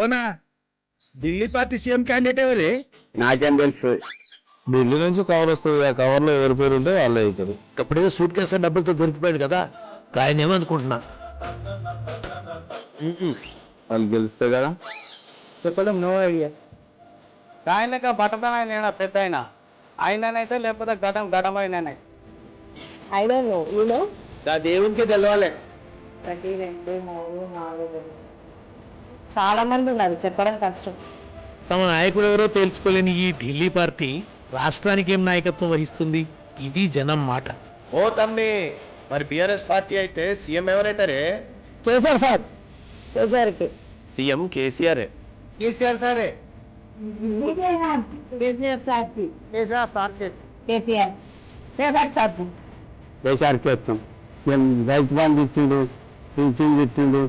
ఓనా Delhi party CM candidate ఎవరే? నాకేం తెలుసు. ఢిల్లీ నుంచి కవర్ వస్తుంది, ఆ కవర్లో ఎవరి పేరు ఉంటే వాళ్ళే అవుతారు. అప్పుడేదో సూట్ కేసు డబ్బులతో దొరికిపోయాడు కదా, ఆయన ఏమనుకుంటున్నా. వాళ్ళు గెలిస్తే కదా. చెప్పలేం, నో ఐడియా. ఆయనక బట్టతన ఆయన పెద్ద ఆయన ఆయననైతే, లేకపోతే గడం అయినా. I don't know, you know? దేవునికి తెలవాలి. 1, 2, 3, 4 చాలా మంది ఉన్నారు, చెప్పడం కష్టం. తమ నాయకుడు ఎవరో తేల్చుకోలేని ఈ ఢిల్లీ పార్టీ రాష్ట్రానికి ఏం నాయకత్వం వహిస్తుంది? ఇది జనం మాట. ఓ తమ్మి, మరి బిఆర్ఎస్ పార్టీ అయితే సీఎం ఎవరైతారే? కేసీఆర్ సార్, కేసీఆర్కి సీఎం కేసీఆర్. కేసీఆర్ సారే. కేసీఆర్ సార్కి కేసీఆర్ సార్కే. కేసీఆర్ కేసీఆర్ సార్కి దేశానికి వస్తాం. రైతు బంధు ఇచ్చిండు, పింఛన్ ఇచ్చిండు,